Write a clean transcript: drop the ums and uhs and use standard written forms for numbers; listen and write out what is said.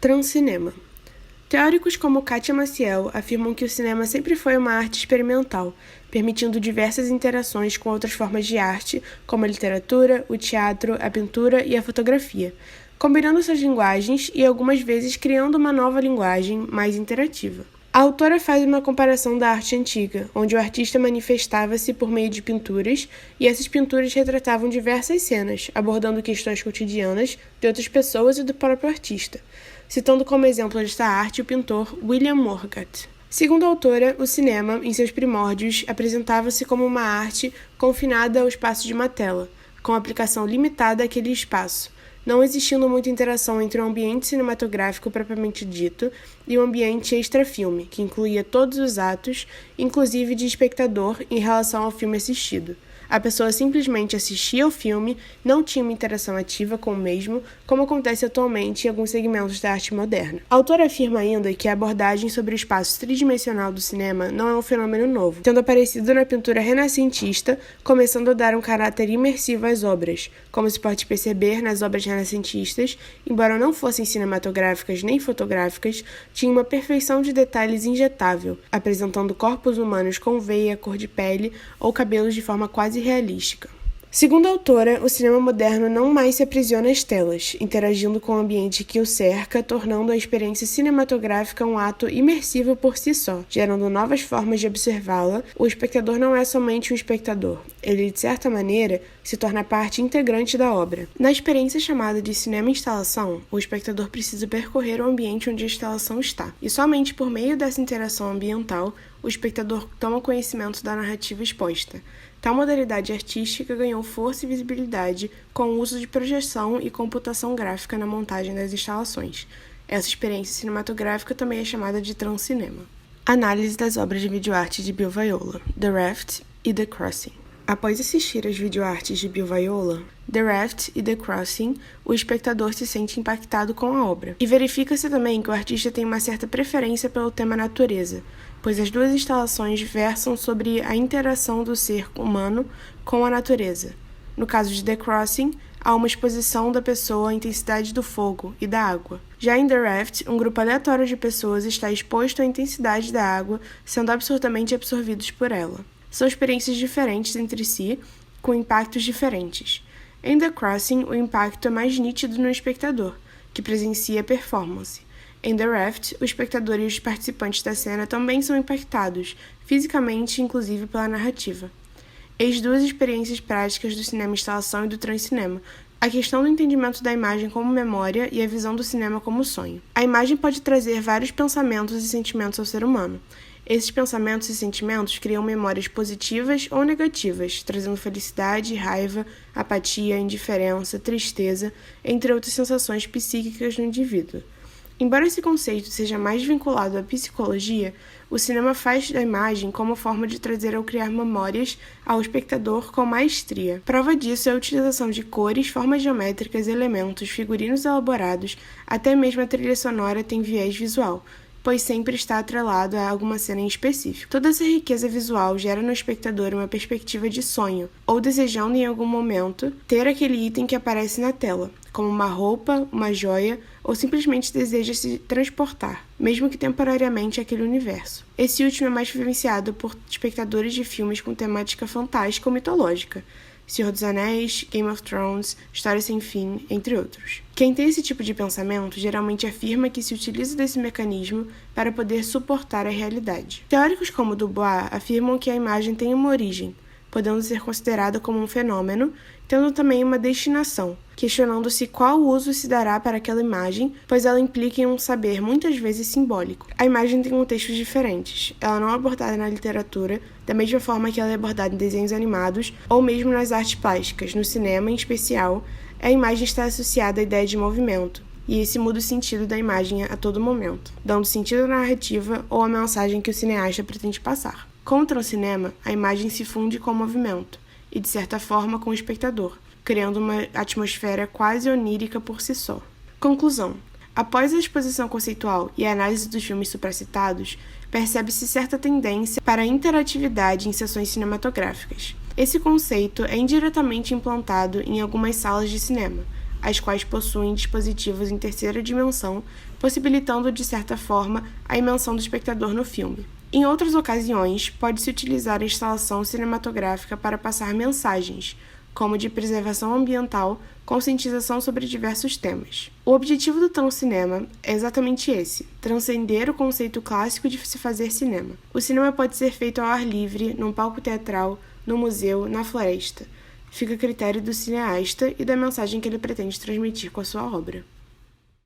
Transcinema. Teóricos como Kátia Maciel afirmam que o cinema sempre foi uma arte experimental, permitindo diversas interações com outras formas de arte, como a literatura, o teatro, a pintura e a fotografia, combinando suas linguagens e algumas vezes criando uma nova linguagem mais interativa. A autora faz uma comparação da arte antiga, onde o artista manifestava-se por meio de pinturas, e essas pinturas retratavam diversas cenas, abordando questões cotidianas de outras pessoas e do próprio artista, citando como exemplo desta arte o pintor William Morgat. Segundo a autora, o cinema, em seus primórdios, apresentava-se como uma arte confinada ao espaço de uma tela, com aplicação limitada àquele espaço, não existindo muita interação entre o ambiente cinematográfico propriamente dito e o ambiente extra-filme, que incluía todos os atos, inclusive de espectador, em relação ao filme assistido. A pessoa simplesmente assistia ao filme, não tinha uma interação ativa com o mesmo, como acontece atualmente em alguns segmentos da arte moderna. A autora afirma ainda que a abordagem sobre o espaço tridimensional do cinema não é um fenômeno novo, tendo aparecido na pintura renascentista, começando a dar um caráter imersivo às obras, como se pode perceber nas obras renascentistas, embora não fossem cinematográficas nem fotográficas, tinha uma perfeição de detalhes injetável, apresentando corpos humanos com veia, cor de pele ou cabelos de forma quase realística. Segundo a autora, o cinema moderno não mais se aprisiona às telas, interagindo com o ambiente que o cerca, tornando a experiência cinematográfica um ato imersivo por si só, gerando novas formas de observá-la. O espectador não é somente um espectador, ele, de certa maneira, se torna parte integrante da obra. Na experiência chamada de cinema-instalação, o espectador precisa percorrer o ambiente onde a instalação está, e somente por meio dessa interação ambiental, o espectador toma conhecimento da narrativa exposta. Tal modalidade artística ganhou força e visibilidade com o uso de projeção e computação gráfica na montagem das instalações. Essa experiência cinematográfica também é chamada de transcinema. Análise das obras de videoarte de Bill Viola, The Raft e The Crossing. Após assistir às videoartes de Bill Viola, The Raft e The Crossing, o espectador se sente impactado com a obra. E verifica-se também que o artista tem uma certa preferência pelo tema natureza, pois as duas instalações versam sobre a interação do ser humano com a natureza. No caso de The Crossing, há uma exposição da pessoa à intensidade do fogo e da água. Já em The Raft, um grupo aleatório de pessoas está exposto à intensidade da água, sendo absurdamente absorvidos por ela. São experiências diferentes entre si, com impactos diferentes. Em The Crossing, o impacto é mais nítido no espectador, que presencia a performance. Em The Raft, o espectador e os participantes da cena também são impactados, fisicamente inclusive pela narrativa. Eis duas experiências práticas do cinema-instalação e do transcinema, a questão do entendimento da imagem como memória e a visão do cinema como sonho. A imagem pode trazer vários pensamentos e sentimentos ao ser humano. Esses pensamentos e sentimentos criam memórias positivas ou negativas, trazendo felicidade, raiva, apatia, indiferença, tristeza, entre outras sensações psíquicas no indivíduo. Embora esse conceito seja mais vinculado à psicologia, o cinema faz da imagem como forma de trazer ou criar memórias ao espectador com maestria. Prova disso é a utilização de cores, formas geométricas, elementos, figurinos elaborados, até mesmo a trilha sonora tem viés visual, pois sempre está atrelado a alguma cena em específico. Toda essa riqueza visual gera no espectador uma perspectiva de sonho, ou desejando em algum momento ter aquele item que aparece na tela, como uma roupa, uma joia, ou simplesmente deseja se transportar, mesmo que temporariamente, àquele universo. Esse último é mais vivenciado por espectadores de filmes com temática fantástica ou mitológica, Senhor dos Anéis, Game of Thrones, História Sem Fim, entre outros. Quem tem esse tipo de pensamento geralmente afirma que se utiliza desse mecanismo para poder suportar a realidade. Teóricos como Dubois afirmam que a imagem tem uma origem, podendo ser considerada como um fenômeno, tendo também uma destinação, questionando-se qual uso se dará para aquela imagem, pois ela implica em um saber muitas vezes simbólico. A imagem tem contextos diferentes, ela não é abordada na literatura, da mesma forma que ela é abordada em desenhos animados ou mesmo nas artes plásticas. No cinema, em especial, a imagem está associada à ideia de movimento, e esse muda o sentido da imagem a todo momento, dando sentido à narrativa ou à mensagem que o cineasta pretende passar. Com o transcinema, a imagem se funde com o movimento, e de certa forma com o espectador, criando uma atmosfera quase onírica por si só. Conclusão. Após a exposição conceitual e a análise dos filmes supracitados, percebe-se certa tendência para a interatividade em sessões cinematográficas. Esse conceito é indiretamente implantado em algumas salas de cinema, as quais possuem dispositivos em terceira dimensão, possibilitando, de certa forma, a imersão do espectador no filme. Em outras ocasiões, pode-se utilizar a instalação cinematográfica para passar mensagens, como de preservação ambiental, conscientização sobre diversos temas. O objetivo do telecinema é exatamente esse: transcender o conceito clássico de se fazer cinema. O cinema pode ser feito ao ar livre, num palco teatral, no museu, na floresta. Fica a critério do cineasta e da mensagem que ele pretende transmitir com a sua obra.